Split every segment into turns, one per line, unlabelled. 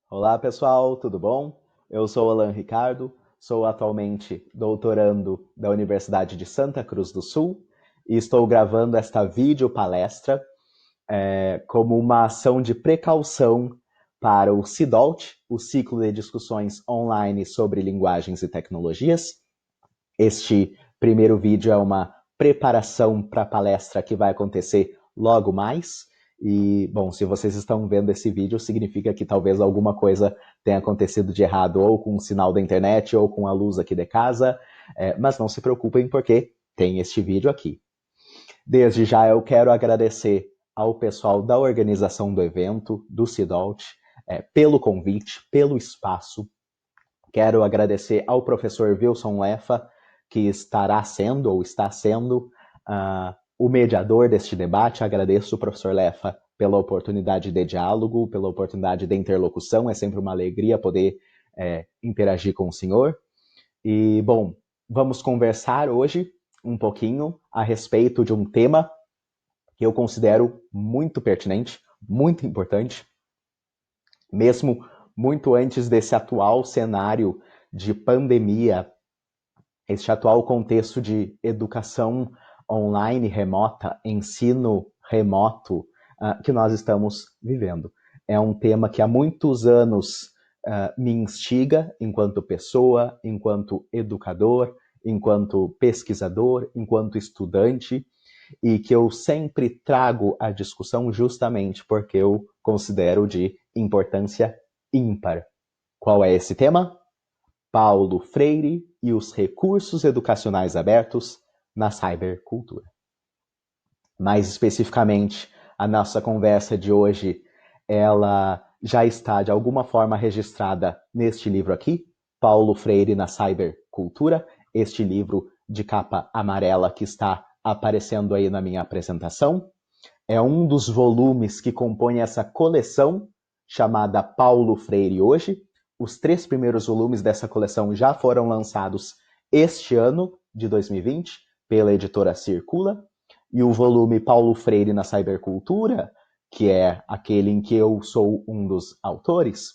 Olá pessoal, tudo bom? Eu sou Alan Ricardo, sou atualmente doutorando da Universidade de Santa Cruz do Sul e estou gravando esta videopalestra como uma ação de precaução para o CIDOLT, o Ciclo de Discussões Online sobre Linguagens e Tecnologias. Este primeiro vídeo é uma preparação para a palestra que vai acontecer logo mais. E, bom, se vocês estão vendo esse vídeo, significa que talvez alguma coisa tenha acontecido de errado, ou com o sinal da internet, ou com a luz aqui de casa. Mas não se preocupem, porque tem este vídeo aqui. Desde já eu quero agradecer ao pessoal da organização do evento, do CIDOLT, pelo convite, pelo espaço. Quero agradecer ao professor Wilson Lefa, que estará sendo ou está sendo o mediador deste debate. Agradeço, professor Lefa, pela oportunidade de diálogo, pela oportunidade de interlocução. É sempre uma alegria poder interagir com o senhor. E, bom, vamos conversar hoje um pouquinho a respeito de um tema que eu considero muito pertinente, muito importante, mesmo muito antes desse atual cenário de pandemia, este atual contexto de educação online remota, ensino remoto que nós estamos vivendo. É um tema que há muitos anos me instiga enquanto pessoa, enquanto educador, enquanto pesquisador, enquanto estudante, e que eu sempre trago à discussão justamente porque eu considero de importância ímpar. Qual é esse tema? Paulo Freire e os recursos educacionais abertos na cybercultura. Mais especificamente, a nossa conversa de hoje, ela já está de alguma forma registrada neste livro aqui, Paulo Freire na cybercultura, este livro de capa amarela que está aparecendo aí na minha apresentação. É um dos volumes que compõe essa coleção chamada Paulo Freire Hoje. Os 3 primeiros volumes dessa coleção já foram lançados este ano, de 2020, pela editora Circula. E o volume Paulo Freire na Cybercultura, que é aquele em que eu sou um dos autores,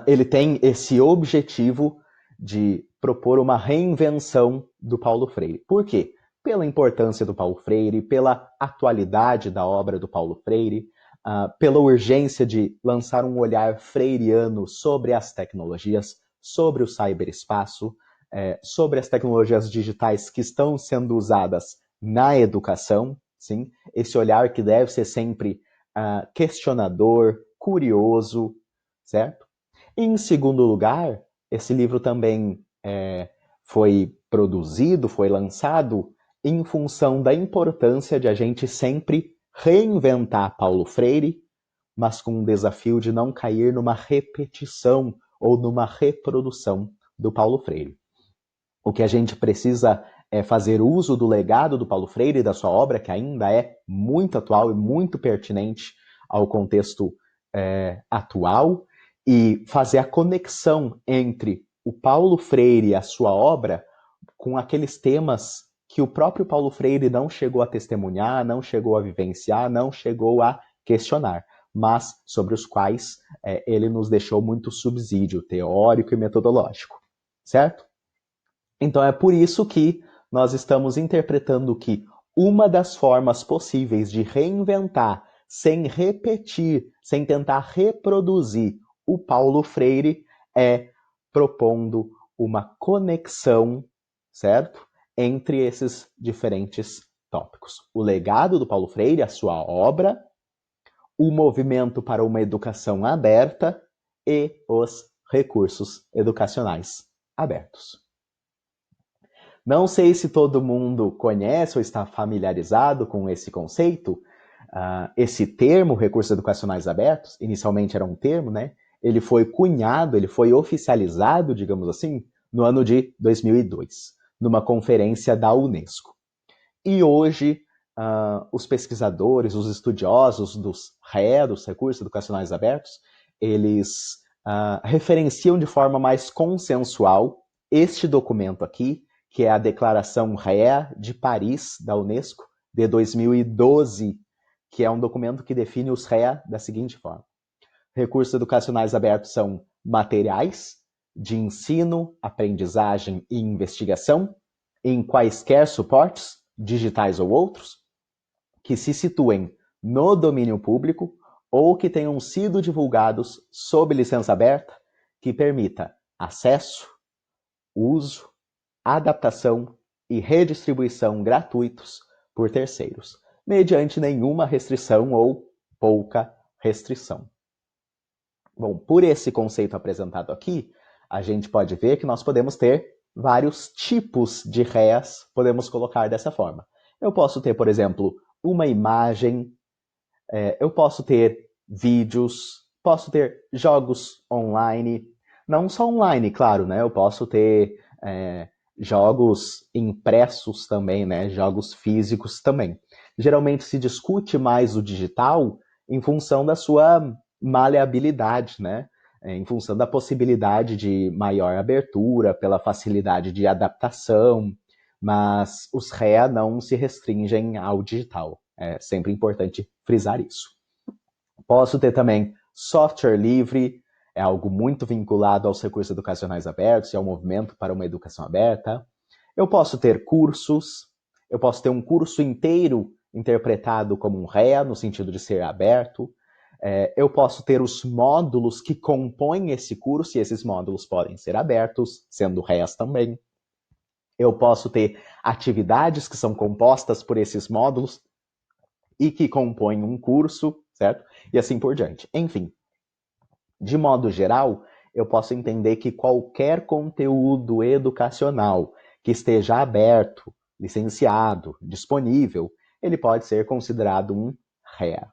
ele tem esse objetivo de propor uma reinvenção do Paulo Freire. Por quê? Pela importância do Paulo Freire, pela atualidade da obra do Paulo Freire, pela urgência de lançar um olhar freiriano sobre as tecnologias, sobre o cyberespaço, sobre as tecnologias digitais que estão sendo usadas na educação, sim? Esse olhar que deve ser sempre questionador, curioso, certo? Em segundo lugar, esse livro também foi produzido, foi lançado em função da importância de a gente sempre reinventar Paulo Freire, mas com o desafio de não cair numa repetição ou numa reprodução do Paulo Freire. O que a gente precisa é fazer uso do legado do Paulo Freire e da sua obra, que ainda é muito atual e muito pertinente ao contexto atual, e fazer a conexão entre o Paulo Freire e a sua obra com aqueles temas que o próprio Paulo Freire não chegou a testemunhar, não chegou a vivenciar, não chegou a questionar, mas sobre os quais ele nos deixou muito subsídio teórico e metodológico, certo? Então é por isso que nós estamos interpretando que uma das formas possíveis de reinventar, sem repetir, sem tentar reproduzir o Paulo Freire, é propondo uma conexão, certo? Entre esses diferentes tópicos. O legado do Paulo Freire, a sua obra, o movimento para uma educação aberta e os recursos educacionais abertos. Não sei se todo mundo conhece ou está familiarizado com esse conceito. Esse termo, recursos educacionais abertos, inicialmente era um termo, né? Ele foi cunhado, ele foi oficializado, digamos assim, no ano de 2002, numa conferência da Unesco. E hoje, os pesquisadores, os estudiosos dos REA, dos recursos educacionais abertos, eles referenciam de forma mais consensual este documento aqui, que é a Declaração REA de Paris, da Unesco, de 2012, que é um documento que define os REA da seguinte forma: Recursos educacionais abertos são materiais de ensino, aprendizagem e investigação em quaisquer suportes, digitais ou outros, que se situem no domínio público ou que tenham sido divulgados sob licença aberta, que permita acesso, uso, adaptação e redistribuição gratuitos por terceiros, mediante nenhuma restrição ou pouca restrição. Bom, por esse conceito apresentado aqui, a gente pode ver que nós podemos ter vários tipos de REAs, podemos colocar dessa forma. Eu posso ter, por exemplo, uma imagem, eu posso ter vídeos, posso ter jogos online, não só online, claro, né? Eu posso ter jogos impressos também, né? Jogos físicos também. Geralmente se discute mais o digital em função da sua maleabilidade, né? Em função da possibilidade de maior abertura, pela facilidade de adaptação, mas os REA não se restringem ao digital. É sempre importante frisar isso. Posso ter também software livre, é algo muito vinculado aos recursos educacionais abertos e ao movimento para uma educação aberta. Eu posso ter cursos, eu posso ter um curso inteiro interpretado como um REA, no sentido de ser aberto. Eu posso ter os módulos que compõem esse curso, e esses módulos podem ser abertos, sendo REAs também. Eu posso ter atividades que são compostas por esses módulos e que compõem um curso, certo? E assim por diante. Enfim, de modo geral, eu posso entender que qualquer conteúdo educacional que esteja aberto, licenciado, disponível, ele pode ser considerado um REA.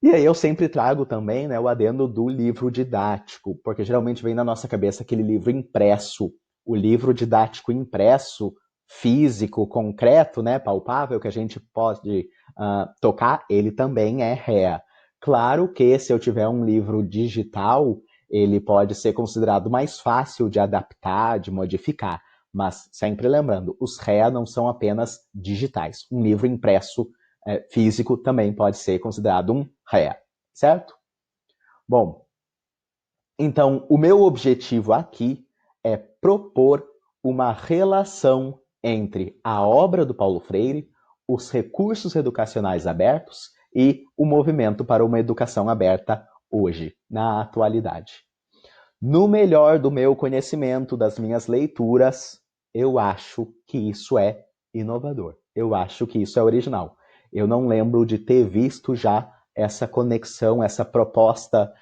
E aí eu sempre trago também, né, o adendo do livro didático, porque geralmente vem na nossa cabeça aquele livro impresso, o livro didático impresso, físico, concreto, né, palpável, que a gente pode tocar, ele também é REA. Claro que se eu tiver um livro digital, ele pode ser considerado mais fácil de adaptar, de modificar, mas sempre lembrando, os REA não são apenas digitais. Um livro impresso físico também pode ser considerado um REA, certo? Bom, então o meu objetivo aqui é propor uma relação entre a obra do Paulo Freire, os recursos educacionais abertos e o movimento para uma educação aberta hoje, na atualidade. No melhor do meu conhecimento, das minhas leituras, eu acho que isso é inovador. Eu acho que isso é original. Eu não lembro de ter visto já essa conexão, essa proposta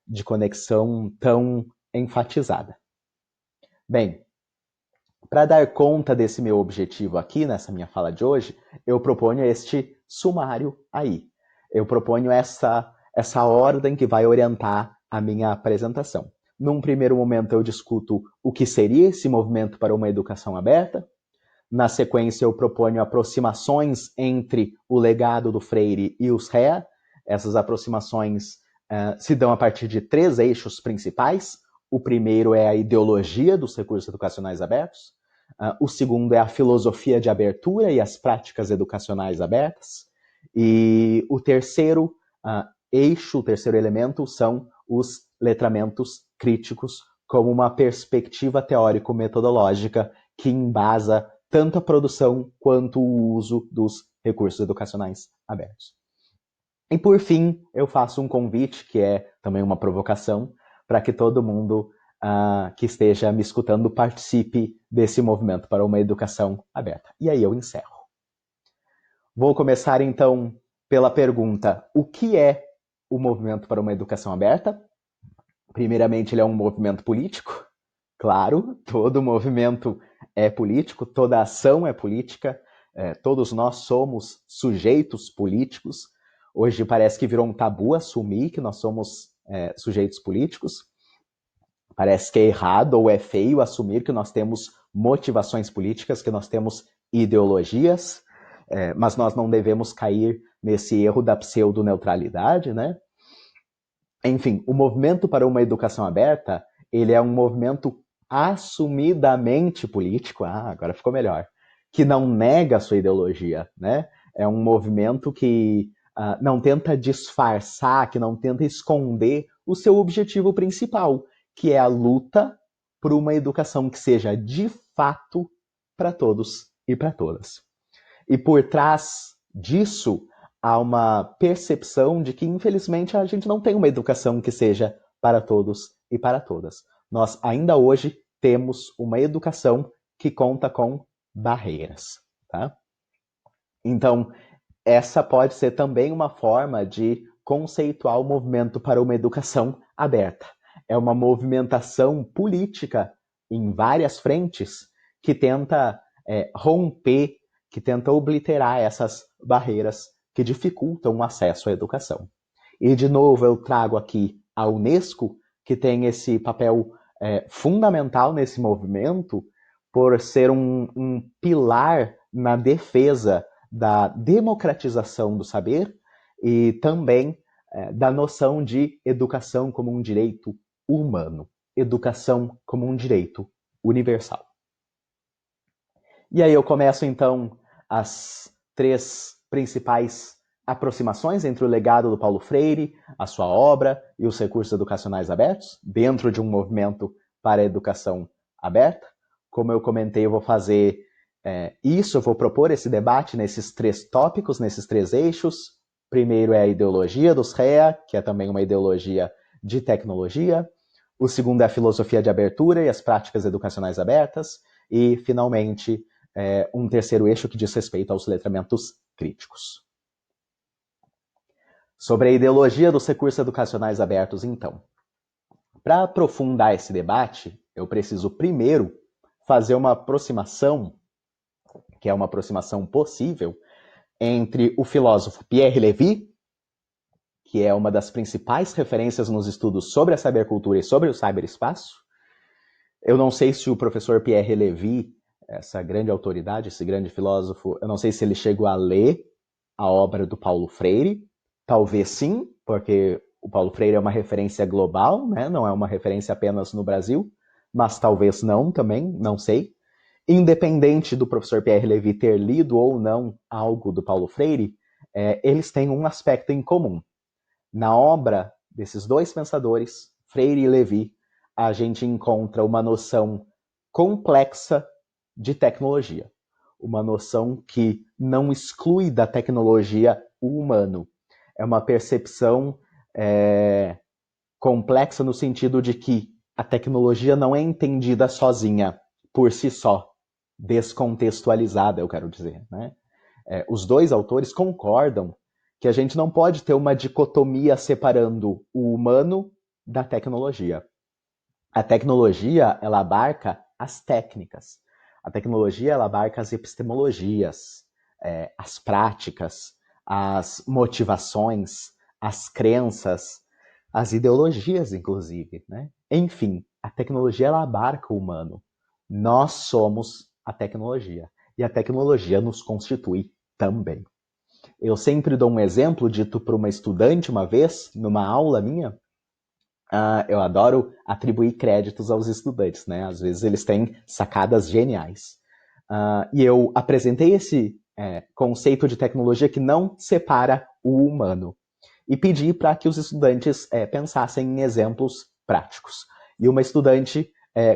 de conexão tão enfatizada. Bem, para dar conta desse meu objetivo aqui, nessa minha fala de hoje, eu proponho este sumário aí. Eu proponho essa ordem que vai orientar a minha apresentação. Num primeiro momento, eu discuto o que seria esse movimento para uma educação aberta. Na sequência, eu proponho aproximações entre o legado do Freire e os REA. Essas aproximações se dão a partir de 3 eixos principais. O primeiro é a ideologia dos recursos educacionais abertos. O segundo é a filosofia de abertura e as práticas educacionais abertas. E o terceiro eixo, o terceiro elemento, são os letramentos críticos, como uma perspectiva teórico-metodológica que embasa tanto a produção quanto o uso dos recursos educacionais abertos. E por fim, eu faço um convite, que é também uma provocação, para que todo mundo que esteja me escutando participe desse movimento para uma educação aberta. E aí eu encerro. Vou começar então pela pergunta: o que é o movimento para uma educação aberta? Primeiramente, ele é um movimento político. Claro, todo movimento é político, toda ação é política, todos nós somos sujeitos políticos. Hoje parece que virou um tabu assumir que nós somos sujeitos políticos. Parece que é errado ou é feio assumir que nós temos motivações políticas, que nós temos ideologias, mas nós não devemos cair nesse erro da pseudo-neutralidade, né? Enfim, o movimento para uma educação aberta, ele é um movimento assumidamente político, agora ficou melhor, que não nega a sua ideologia, né? É um movimento que não tenta disfarçar, que não tenta esconder o seu objetivo principal, que é a luta por uma educação que seja de fato para todos e para todas. E por trás disso, há uma percepção de que, infelizmente, a gente não tem uma educação que seja para todos e para todas. Nós ainda hoje temos uma educação que conta com barreiras, tá? Então, essa pode ser também uma forma de conceituar o movimento para uma educação aberta. É uma movimentação política em várias frentes que tenta romper, que tenta obliterar essas barreiras que dificultam o acesso à educação. E, de novo, eu trago aqui a Unesco, que tem esse papel fundamental nesse movimento, por ser um pilar na defesa da democratização do saber e também da noção de educação como um direito humano, educação como um direito universal. E aí eu começo, então, as 3 principais aproximações entre o legado do Paulo Freire, a sua obra e os recursos educacionais abertos, dentro de um movimento para a educação aberta. Como eu comentei, eu vou fazer isso, eu vou propor esse debate nesses 3 tópicos, nesses 3 eixos. Primeiro é a ideologia dos REA, que é também uma ideologia de tecnologia. O segundo é a filosofia de abertura e as práticas educacionais abertas. E, finalmente, um terceiro eixo que diz respeito aos letramentos críticos. Sobre a ideologia dos recursos educacionais abertos, então. Para aprofundar esse debate, eu preciso primeiro fazer uma aproximação, que é uma aproximação possível, entre o filósofo Pierre Lévy, que é uma das principais referências nos estudos sobre a cybercultura e sobre o cyberespaço. Eu não sei se o professor Pierre Lévy, essa grande autoridade, esse grande filósofo, eu não sei se ele chegou a ler a obra do Paulo Freire. Talvez sim, porque o Paulo Freire é uma referência global, né? Não é uma referência apenas no Brasil, mas talvez não também, não sei. Independente do professor Pierre Lévy ter lido ou não algo do Paulo Freire, eles têm um aspecto em comum. Na obra desses 2 pensadores, Freire e Lévy, a gente encontra uma noção complexa de tecnologia. Uma noção que não exclui da tecnologia o humano. É uma percepção complexa no sentido de que a tecnologia não é entendida sozinha, por si só, descontextualizada, eu quero dizer, né? Os 2 autores concordam que a gente não pode ter uma dicotomia separando o humano da tecnologia. A tecnologia, ela abarca as técnicas. A tecnologia, ela abarca as epistemologias, as práticas, as motivações, as crenças, as ideologias, inclusive, né? Enfim, a tecnologia, ela abarca o humano. Nós somos a tecnologia. E a tecnologia nos constitui também. Eu sempre dou um exemplo dito por uma estudante uma vez, numa aula minha. Eu adoro atribuir créditos aos estudantes, né? Às vezes eles têm sacadas geniais. E eu apresentei esse conceito de tecnologia que não separa o humano. E pedi para que os estudantes pensassem em exemplos práticos. E uma estudante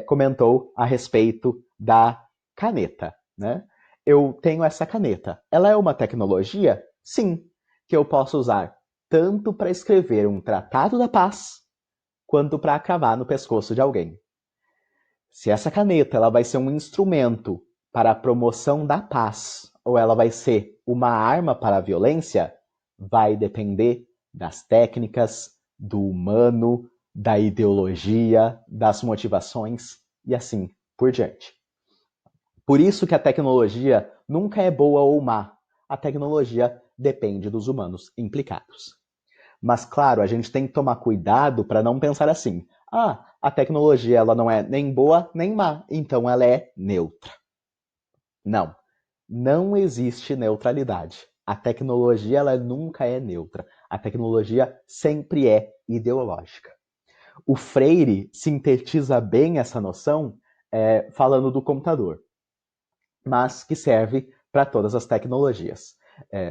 comentou a respeito da caneta, né? Eu tenho essa caneta. Ela é uma tecnologia? Sim, que eu posso usar tanto para escrever um tratado da paz, quanto para cravar no pescoço de alguém. Se essa caneta ela vai ser um instrumento para a promoção da paz, ou ela vai ser uma arma para a violência, vai depender das técnicas, do humano, da ideologia, das motivações e assim por diante. Por isso que a tecnologia nunca é boa ou má. A tecnologia depende dos humanos implicados. Mas, claro, a gente tem que tomar cuidado para não pensar assim. A tecnologia ela não é nem boa nem má, então ela é neutra. Não. Não existe neutralidade. A tecnologia ela nunca é neutra. A tecnologia sempre é ideológica. O Freire sintetiza bem essa noção falando do computador, mas que serve para todas as tecnologias.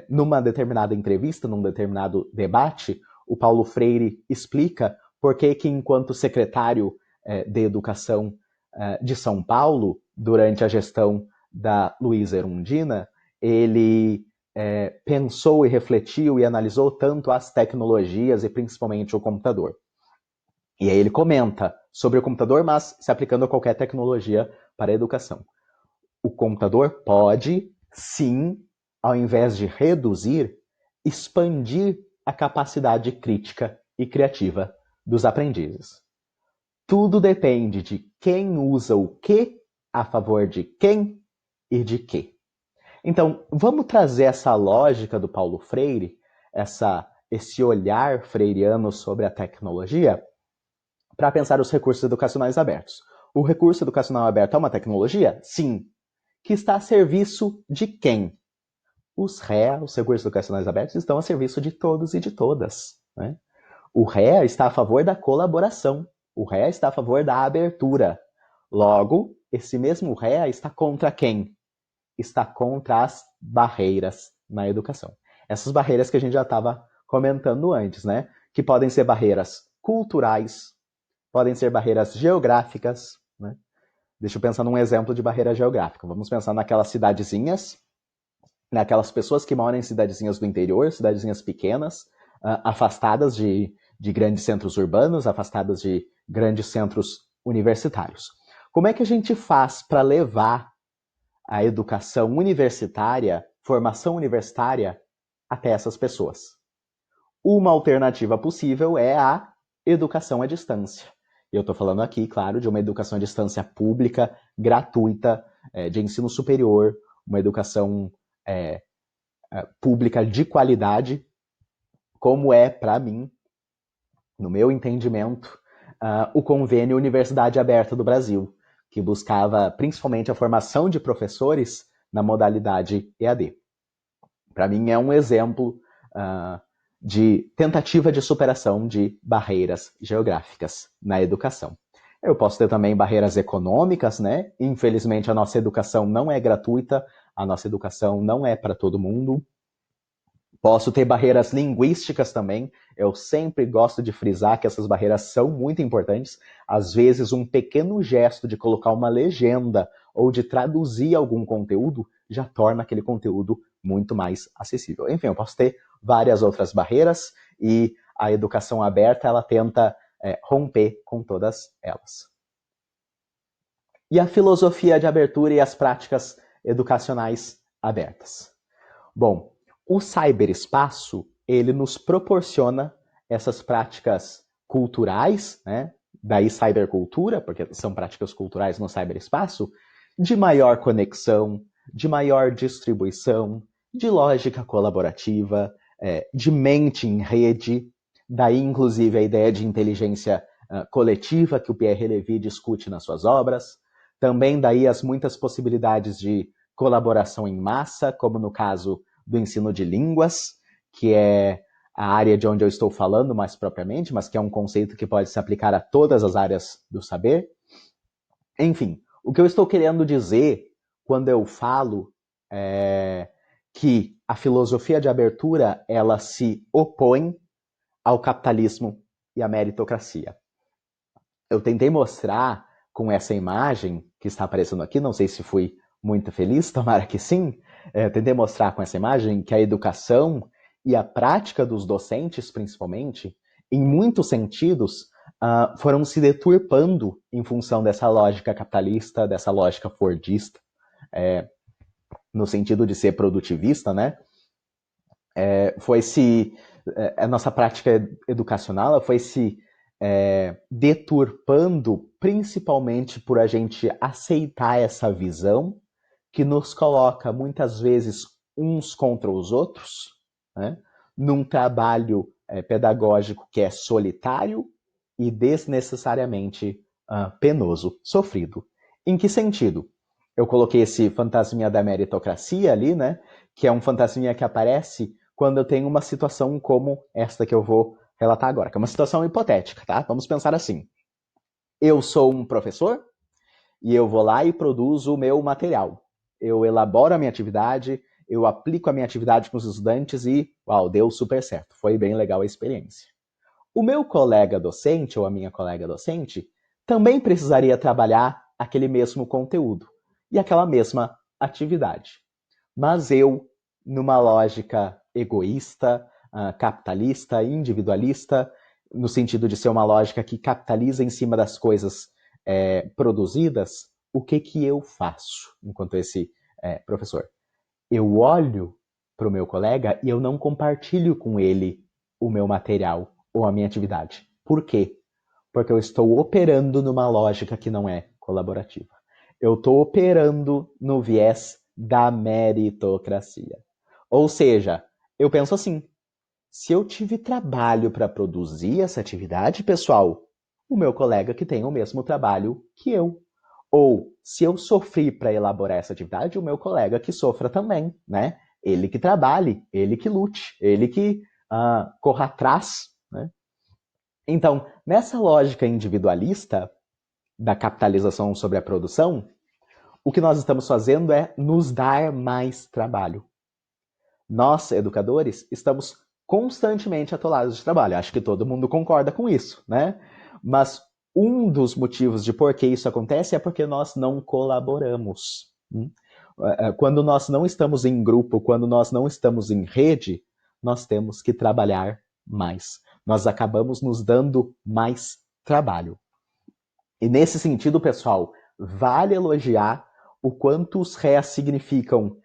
Numa determinada entrevista, num determinado debate, o Paulo Freire explica por que enquanto secretário de Educação de São Paulo, durante a gestão da Luísa Erundina, ele pensou e refletiu e analisou tanto as tecnologias e principalmente o computador. E aí ele comenta sobre o computador, mas se aplicando a qualquer tecnologia para a educação. O computador pode, sim, ao invés de reduzir, expandir a capacidade crítica e criativa dos aprendizes. Tudo depende de quem usa o que a favor de quem e de quê. Então, vamos trazer essa lógica do Paulo Freire, esse olhar freiriano sobre a tecnologia, para pensar os recursos educacionais abertos. O recurso educacional aberto é uma tecnologia? Sim. Que está a serviço de quem? Os REA, os recursos educacionais abertos, estão a serviço de todos e de todas. Né? O REA está a favor da colaboração. O REA está a favor da abertura. Logo, esse mesmo REA está contra quem? Está contra as barreiras na educação. Essas barreiras que a gente já estava comentando antes, né? Que podem ser barreiras culturais, podem ser barreiras geográficas, né? Deixa eu pensar num exemplo de barreira geográfica. Vamos pensar naquelas cidadezinhas, naquelas pessoas que moram em cidadezinhas do interior, cidadezinhas pequenas, afastadas de grandes centros urbanos, afastadas de grandes centros universitários. Como é que a gente faz para levar a educação universitária, formação universitária, até essas pessoas? Uma alternativa possível é a educação à distância. Eu estou falando aqui, claro, de uma educação à distância pública, gratuita, de ensino superior, uma educação pública de qualidade, como é, para mim, no meu entendimento, o Convênio Universidade Aberta do Brasil, que buscava principalmente a formação de professores na modalidade EAD. Para mim é um exemplo de tentativa de superação de barreiras geográficas na educação. Eu posso ter também barreiras econômicas, né? Infelizmente a nossa educação não é gratuita, a nossa educação não é para todo mundo. Posso ter barreiras linguísticas também. Eu sempre gosto de frisar que essas barreiras são muito importantes. Às vezes, um pequeno gesto de colocar uma legenda ou de traduzir algum conteúdo já torna aquele conteúdo muito mais acessível. Enfim, eu posso ter várias outras barreiras e a educação aberta ela tenta romper com todas elas. E a filosofia de abertura e as práticas educacionais abertas. Bom, o cyberespaço, ele nos proporciona essas práticas culturais, né? Daí cybercultura, porque são práticas culturais no cyberespaço, de maior conexão, de maior distribuição, de lógica colaborativa, de mente em rede, daí inclusive a ideia de inteligência coletiva que o Pierre Levy discute nas suas obras, também daí as muitas possibilidades de colaboração em massa, como no caso do ensino de línguas, que é a área de onde eu estou falando mais propriamente, mas que é um conceito que pode se aplicar a todas as áreas do saber. Enfim, o que eu estou querendo dizer quando eu falo que a filosofia de abertura ela se opõe ao capitalismo e à meritocracia. Eu tentei mostrar com essa imagem que está aparecendo aqui, não sei se fui muito feliz, tomara que sim, tentei mostrar com essa imagem que a educação e a prática dos docentes, principalmente, em muitos sentidos, foram se deturpando em função dessa lógica capitalista, dessa lógica fordista, no sentido de ser produtivista, né? A nossa prática educacional foi se deturpando, principalmente por a gente aceitar essa visão que nos coloca muitas vezes uns contra os outros, né? Num trabalho pedagógico que é solitário e desnecessariamente penoso, sofrido. Em que sentido? Eu coloquei esse fantasminha da meritocracia ali, né? Que é um fantasminha que aparece quando eu tenho uma situação como esta que eu vou relatar agora, que é uma situação hipotética, tá? Vamos pensar assim. Eu sou um professor e eu vou lá e produzo o meu material. Eu elaboro a minha atividade, eu aplico a minha atividade com os estudantes e, uau, deu super certo. Foi bem legal a experiência. O meu colega docente, ou a minha colega docente, também precisaria trabalhar aquele mesmo conteúdo e aquela mesma atividade. Mas eu, numa lógica egoísta, capitalista, individualista, no sentido de ser uma lógica que capitaliza em cima das coisas produzidas, o que eu faço enquanto esse professor? Eu olho para o meu colega e eu não compartilho com ele o meu material ou a minha atividade. Por quê? Porque eu estou operando numa lógica que não é colaborativa. Eu estou operando no viés da meritocracia. Ou seja, eu penso assim, se eu tive trabalho para produzir essa atividade, pessoal, o meu colega que tem o mesmo trabalho que eu. Ou, se eu sofri para elaborar essa atividade, o meu colega que sofra também, né? Ele que trabalhe, ele que lute, ele que corra atrás, né? Então, nessa lógica individualista da capitalização sobre a produção, o que nós estamos fazendo é nos dar mais trabalho. Nós, educadores, estamos constantemente atolados de trabalho. Acho que todo mundo concorda com isso, né? Mas um dos motivos de por que isso acontece é porque nós não colaboramos. Quando nós não estamos em grupo, quando nós não estamos em rede, nós temos que trabalhar mais. Nós acabamos nos dando mais trabalho. E nesse sentido, pessoal, vale elogiar o quanto os REAs significam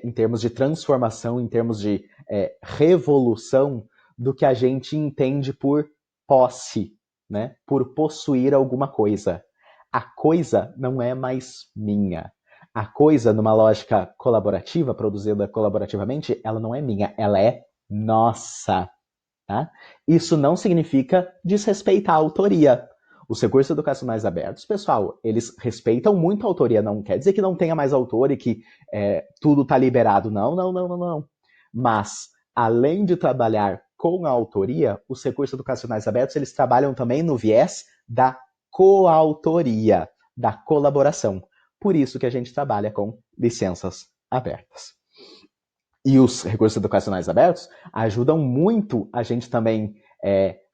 em termos de transformação, em termos de revolução do que a gente entende por posse, né? Por possuir alguma coisa. A coisa não é mais minha. A coisa, numa lógica colaborativa, produzida colaborativamente, ela não é minha, ela é nossa. Tá? Isso não significa desrespeitar a autoria. Os recursos educacionais abertos, pessoal, eles respeitam muito a autoria. Não quer dizer que não tenha mais autor e que tudo está liberado. Não, não, não, não, não. Mas, além de trabalhar com a autoria, os recursos educacionais abertos, eles trabalham também no viés da coautoria, da colaboração. Por isso que a gente trabalha com licenças abertas. E os recursos educacionais abertos ajudam muito a gente também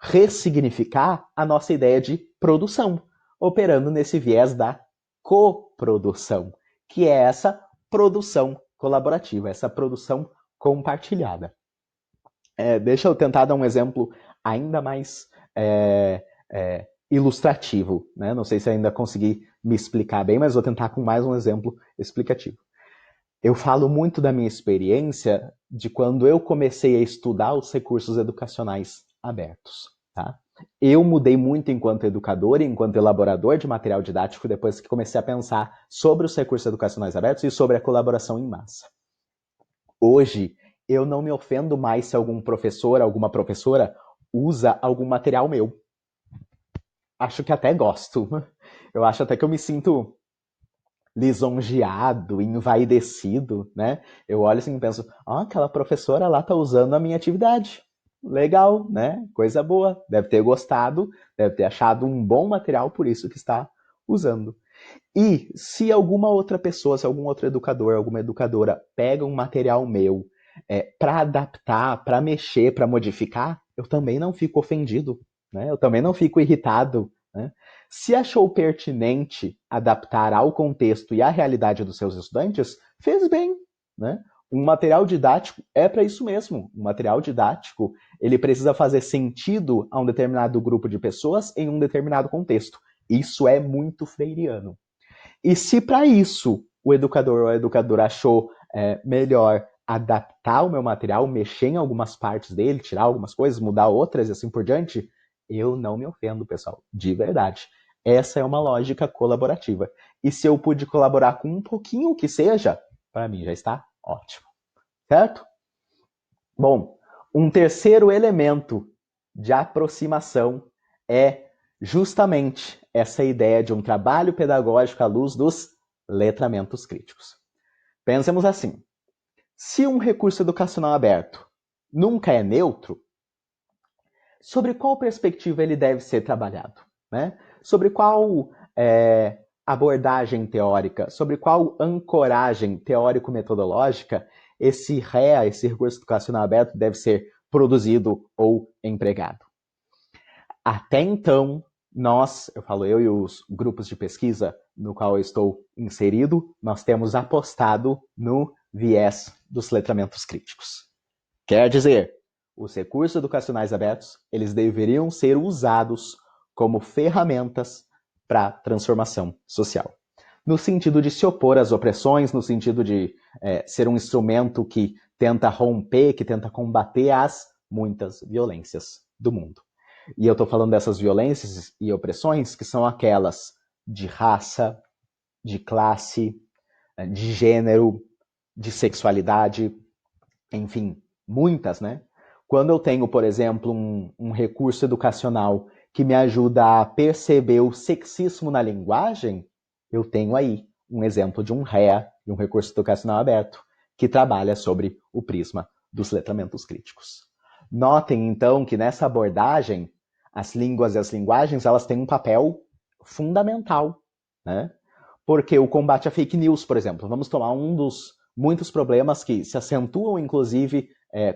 ressignificar a nossa ideia de produção, operando nesse viés da coprodução, que é essa produção colaborativa, essa produção compartilhada. Deixa eu tentar dar um exemplo ainda mais ilustrativo, né? Não sei se ainda consegui me explicar bem, mas vou tentar com mais um exemplo explicativo. Eu falo muito da minha experiência de quando eu comecei a estudar os recursos educacionais abertos. Tá? Eu mudei muito enquanto educador e enquanto elaborador de material didático depois que comecei a pensar sobre os recursos educacionais abertos e sobre a colaboração em massa. Hoje, eu não me ofendo mais se algum professor, alguma professora usa algum material meu. Acho que até gosto. Eu acho até que eu me sinto lisonjeado, envaidecido, né? Eu olho assim e penso, aquela professora lá tá usando a minha atividade. Legal, né? Coisa boa. Deve ter gostado, deve ter achado um bom material, por isso que está usando. E se alguma outra pessoa, se algum outro educador, alguma educadora pega um material meu para adaptar, para mexer, para modificar, eu também não fico ofendido, né? Eu também não fico irritado, né? Se achou pertinente adaptar ao contexto e à realidade dos seus estudantes, fez bem, né? Um material didático é para isso mesmo. Um material didático, ele precisa fazer sentido a um determinado grupo de pessoas em um determinado contexto. Isso é muito freiriano. E se para isso o educador ou a educadora achou melhor adaptar o meu material, mexer em algumas partes dele, tirar algumas coisas, mudar outras e assim por diante, eu não me ofendo, pessoal, de verdade. Essa é uma lógica colaborativa. E se eu pude colaborar com um pouquinho que seja, para mim já está ótimo. Certo? Bom, um terceiro elemento de aproximação é justamente essa ideia de um trabalho pedagógico à luz dos letramentos críticos. Pensemos assim, se um recurso educacional aberto nunca é neutro, sobre qual perspectiva ele deve ser trabalhado? Né? Sobre qual abordagem teórica, sobre qual ancoragem teórico-metodológica esse REA, esse recurso educacional aberto, deve ser produzido ou empregado. Até então, eu e os grupos de pesquisa no qual eu estou inserido, nós temos apostado no viés dos letramentos críticos. Quer dizer, os recursos educacionais abertos, eles deveriam ser usados como ferramentas para transformação social. No sentido de se opor às opressões, no sentido de ser um instrumento que tenta romper, que tenta combater as muitas violências do mundo. E eu estou falando dessas violências e opressões que são aquelas de raça, de classe, de gênero, de sexualidade, enfim, muitas, né? Quando eu tenho, por exemplo, um recurso educacional que me ajuda a perceber o sexismo na linguagem, eu tenho aí um exemplo de um REA, de um recurso educacional aberto, que trabalha sobre o prisma dos letramentos críticos. Notem, então, que nessa abordagem, as línguas e as linguagens, elas têm um papel fundamental, né? Porque o combate à fake news, por exemplo, vamos tomar um dos muitos problemas que se acentuam, inclusive,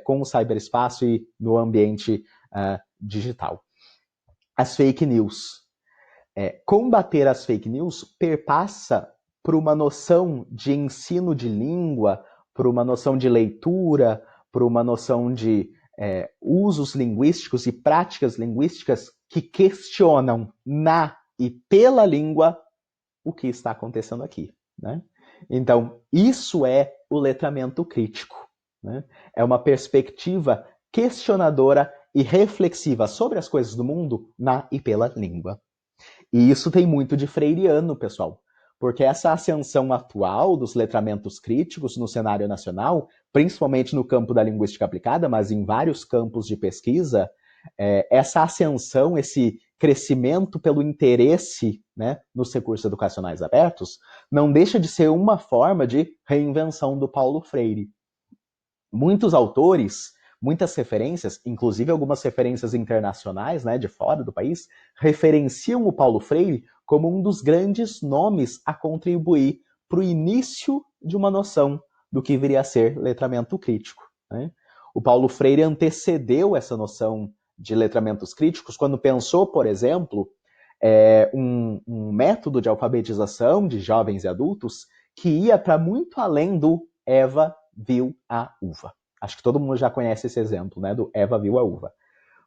com o cyberespaço e no ambiente digital. As fake news. Combater as fake news perpassa por uma noção de ensino de língua, por uma noção de leitura, por uma noção de usos linguísticos e práticas linguísticas que questionam na e pela língua o que está acontecendo aqui, né? Então, isso é o letramento crítico, né? É uma perspectiva questionadora e reflexiva sobre as coisas do mundo na e pela língua. E isso tem muito de freiriano, pessoal, porque essa ascensão atual dos letramentos críticos no cenário nacional, principalmente no campo da linguística aplicada, mas em vários campos de pesquisa, essa ascensão, esse crescimento pelo interesse, né, nos recursos educacionais abertos, não deixa de ser uma forma de reinvenção do Paulo Freire. Muitos autores, muitas referências, inclusive algumas referências internacionais, né, de fora do país, referenciam o Paulo Freire como um dos grandes nomes a contribuir para o início de uma noção do que viria a ser letramento crítico, né? O Paulo Freire antecedeu essa noção de letramentos críticos quando pensou, por exemplo, um método de alfabetização de jovens e adultos que ia para muito além do Eva viu a uva. Acho que todo mundo já conhece esse exemplo, né, do Eva viu a uva.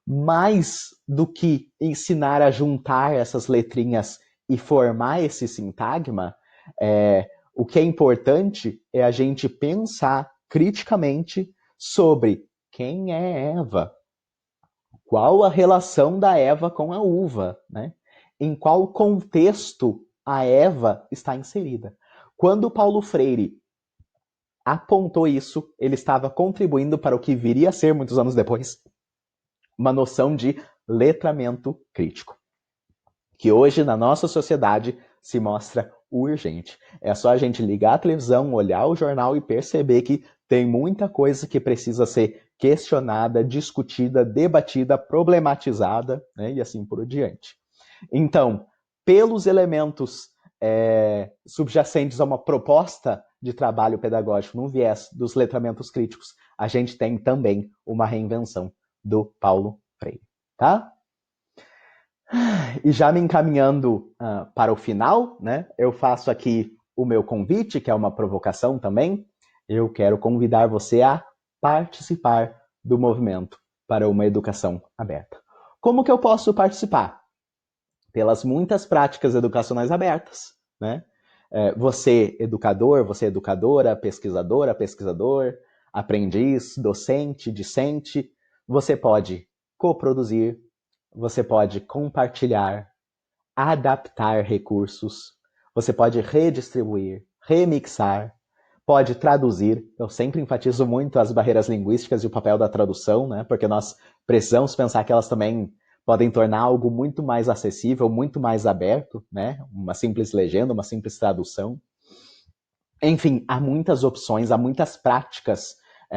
Mais do que ensinar a juntar essas letrinhas e formar esse sintagma, o que é importante é a gente pensar criticamente sobre quem é Eva, qual a relação da Eva com a uva, né? Em qual contexto a Eva está inserida. Quando Paulo Freire apontou isso, ele estava contribuindo para o que viria a ser, muitos anos depois, uma noção de letramento crítico, que hoje na nossa sociedade se mostra urgente. É só a gente ligar a televisão, olhar o jornal e perceber que tem muita coisa que precisa ser questionada, discutida, debatida, problematizada, né, e assim por diante. Então, pelos elementos subjacentes a uma proposta de trabalho pedagógico no viés dos letramentos críticos, a gente tem também uma reinvenção do Paulo Freire, tá? E já me encaminhando para o final, né, eu faço aqui o meu convite, que é uma provocação também. Eu quero convidar você a participar do movimento para uma educação aberta. Como que eu posso participar? Pelas muitas práticas educacionais abertas, né? Você, educador, você, educadora, pesquisador, aprendiz, docente, discente, você pode coproduzir, você pode compartilhar, adaptar recursos, você pode redistribuir, remixar, pode traduzir. Eu sempre enfatizo muito as barreiras linguísticas e o papel da tradução, né? Porque nós precisamos pensar que elas também podem tornar algo muito mais acessível, muito mais aberto, né? Uma simples legenda, uma simples tradução. Enfim, há muitas opções, há muitas práticas,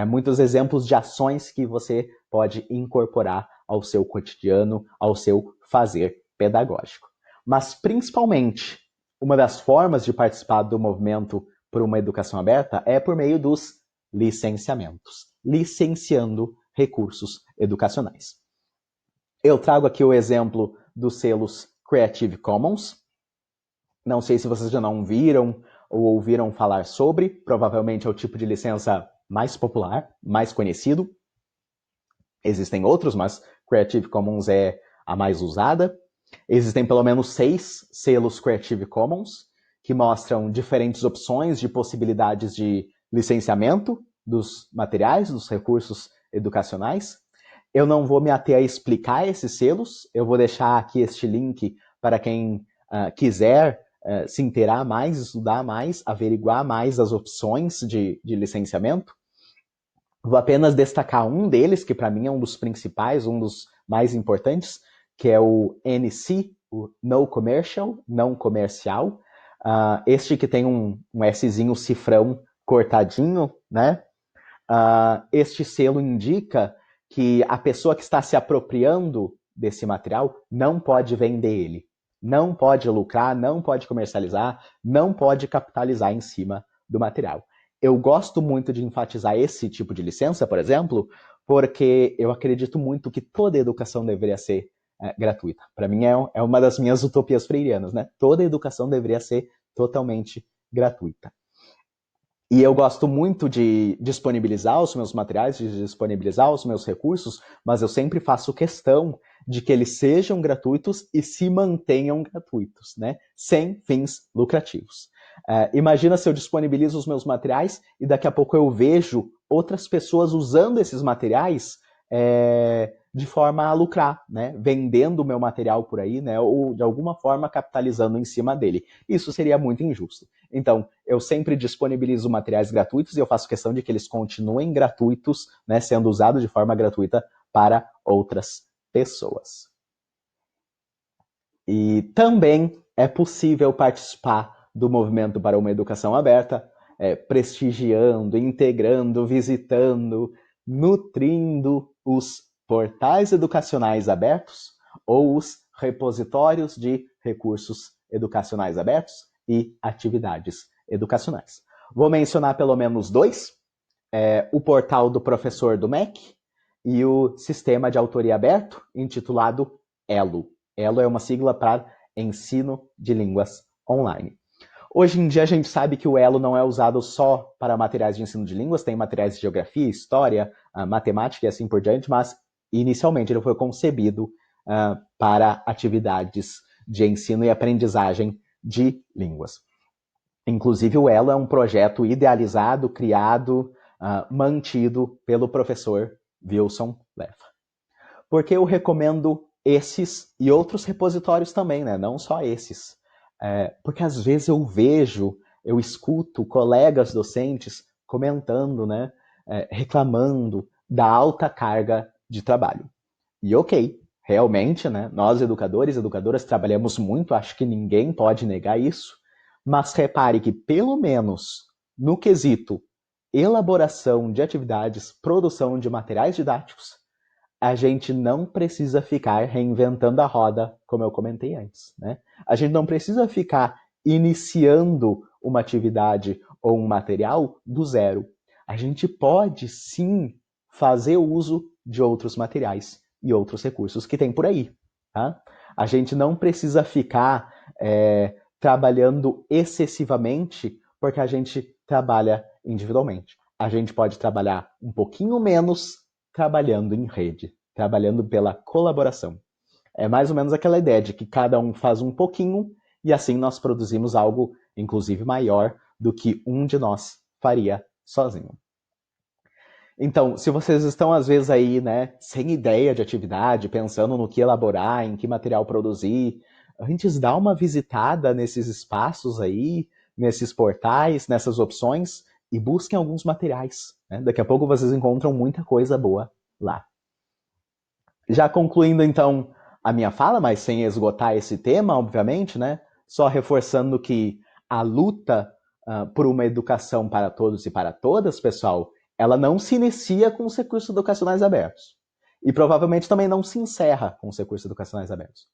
muitos exemplos de ações que você pode incorporar ao seu cotidiano, ao seu fazer pedagógico. Mas, principalmente, uma das formas de participar do movimento por uma educação aberta é por meio dos licenciamentos, licenciando recursos educacionais. Eu trago aqui o exemplo dos selos Creative Commons. Não sei se vocês já não viram ou ouviram falar sobre, provavelmente é o tipo de licença mais popular, mais conhecido. Existem outros, mas Creative Commons é a mais usada. Existem pelo menos 6 selos Creative Commons, que mostram diferentes opções de possibilidades de licenciamento dos materiais, dos recursos educacionais. Eu não vou me ater a explicar esses selos, eu vou deixar aqui este link para quem quiser se inteirar mais, estudar mais, averiguar mais as opções de licenciamento. Vou apenas destacar um deles, que para mim é um dos principais, um dos mais importantes, que é o NC, o No Commercial, não comercial. Este que tem um Szinho cifrão cortadinho, né? Este selo indica que a pessoa que está se apropriando desse material não pode vender ele, não pode lucrar, não pode comercializar, não pode capitalizar em cima do material. Eu gosto muito de enfatizar esse tipo de licença, por exemplo, porque eu acredito muito que toda educação deveria ser gratuita. Para mim é uma das minhas utopias freirianas, né? Toda educação deveria ser totalmente gratuita. E eu gosto muito de disponibilizar os meus materiais, de disponibilizar os meus recursos, mas eu sempre faço questão de que eles sejam gratuitos e se mantenham gratuitos, né? Sem fins lucrativos. Imagina se eu disponibilizo os meus materiais e daqui a pouco eu vejo outras pessoas usando esses materiais de forma a lucrar, né? Vendendo o meu material por aí, né? Ou de alguma forma capitalizando em cima dele. Isso seria muito injusto. Então, eu sempre disponibilizo materiais gratuitos e eu faço questão de que eles continuem gratuitos, né? Sendo usados de forma gratuita para outras pessoas. E também é possível participar do movimento para uma educação aberta, prestigiando, integrando, visitando, nutrindo os portais educacionais abertos ou os repositórios de recursos educacionais abertos e atividades educacionais. Vou mencionar pelo menos 2, o portal do professor do MEC e o sistema de autoria aberto, intitulado ELO. ELO é uma sigla para Ensino de Línguas Online. Hoje em dia a gente sabe que o ELO não é usado só para materiais de ensino de línguas, tem materiais de geografia, história, matemática e assim por diante, mas inicialmente ele foi concebido para atividades de ensino e aprendizagem de línguas. Inclusive o ELO é um projeto idealizado, criado, mantido pelo professor Wilson Leffa. Por que eu recomendo esses e outros repositórios também, né? Não só esses. Porque às vezes eu escuto colegas docentes comentando, né? Reclamando da alta carga de trabalho. E ok, realmente, né? Nós educadores e educadoras trabalhamos muito, acho que ninguém pode negar isso, mas repare que pelo menos no quesito elaboração de atividades, produção de materiais didáticos, a gente não precisa ficar reinventando a roda, como eu comentei antes, né? A gente não precisa ficar iniciando uma atividade ou um material do zero. A gente pode sim fazer uso de outros materiais e outros recursos que tem por aí, tá? A gente não precisa ficar trabalhando excessivamente porque a gente trabalha individualmente. A gente pode trabalhar um pouquinho menos trabalhando em rede, trabalhando pela colaboração. É mais ou menos aquela ideia de que cada um faz um pouquinho e assim nós produzimos algo, inclusive, maior do que um de nós faria sozinho. Então, se vocês estão às vezes aí, né, sem ideia de atividade, pensando no que elaborar, em que material produzir, antes dá uma visitada nesses espaços aí, nesses portais, nessas opções e busquem alguns materiais, né? Daqui a pouco vocês encontram muita coisa boa lá. Já concluindo então a minha fala, mas sem esgotar esse tema, obviamente, né? Só reforçando que a luta por uma educação para todos e para todas, pessoal, ela não se inicia com os recursos educacionais abertos. E provavelmente também não se encerra com os recursos educacionais abertos.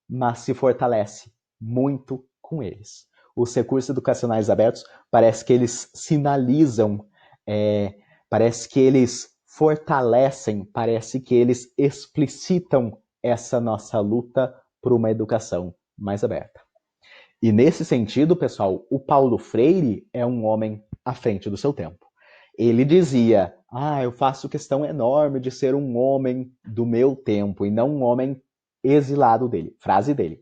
Mas se fortalece muito com eles. Os recursos educacionais abertos parece que eles sinalizam Parece que eles fortalecem, parece que eles explicitam essa nossa luta por uma educação mais aberta. E nesse sentido, pessoal, o Paulo Freire é um homem à frente do seu tempo. Ele dizia, eu faço questão enorme de ser um homem do meu tempo e não um homem exilado dele. Frase dele,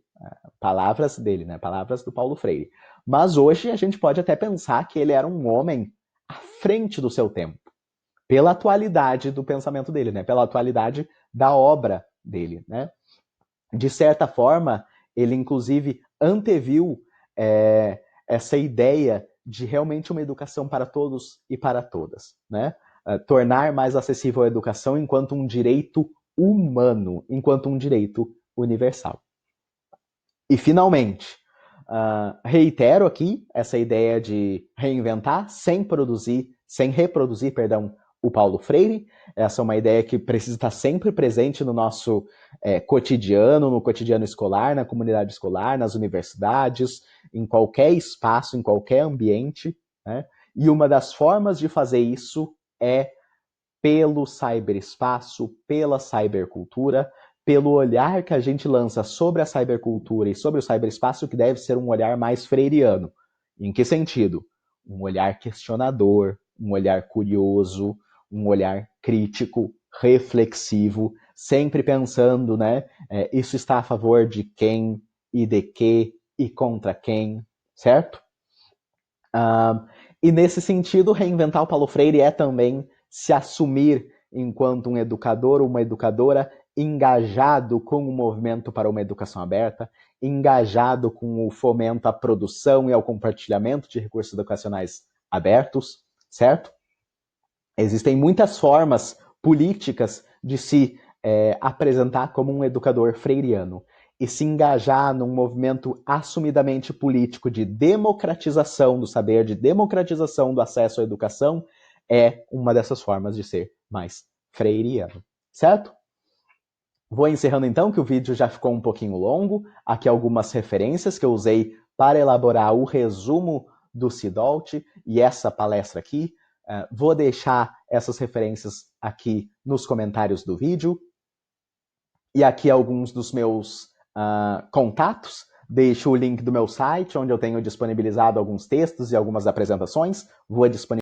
palavras dele, né? Palavras do Paulo Freire. Mas hoje a gente pode até pensar que ele era um homem à frente do seu tempo, pela atualidade do pensamento dele, né? Pela atualidade da obra dele, né? De certa forma, ele inclusive anteviu essa ideia de realmente uma educação para todos e para todas, né? Tornar mais acessível a educação enquanto um direito humano, enquanto um direito universal. E, finalmente, reitero aqui essa ideia de reinventar sem reproduzir, o Paulo Freire. Essa é uma ideia que precisa estar sempre presente no nosso cotidiano, no cotidiano escolar, na comunidade escolar, nas universidades, em qualquer espaço, em qualquer ambiente, né? E uma das formas de fazer isso é pelo cyberespaço, pela cybercultura, pelo olhar que a gente lança sobre a cybercultura e sobre o cyberespaço, que deve ser um olhar mais freiriano. Em que sentido? Um olhar questionador, um olhar curioso, um olhar crítico, reflexivo, sempre pensando, né? Isso está a favor de quem e de que e contra quem, certo? E nesse sentido, reinventar o Paulo Freire é também se assumir enquanto um educador ou uma educadora engajado com o movimento para uma educação aberta, engajado com o fomento à produção e ao compartilhamento de recursos educacionais abertos, certo? Existem muitas formas políticas de se apresentar como um educador freiriano e se engajar num movimento assumidamente político de democratização do saber, de democratização do acesso à educação, é uma dessas formas de ser mais freiriano, certo? Vou encerrando então, que o vídeo já ficou um pouquinho longo. Aqui algumas referências que eu usei para elaborar o resumo do CIDOLT e essa palestra aqui. Vou deixar essas referências aqui nos comentários do vídeo. E aqui alguns dos meus contatos. Deixo o link do meu site, onde eu tenho disponibilizado alguns textos e algumas apresentações. Vou disponibilizar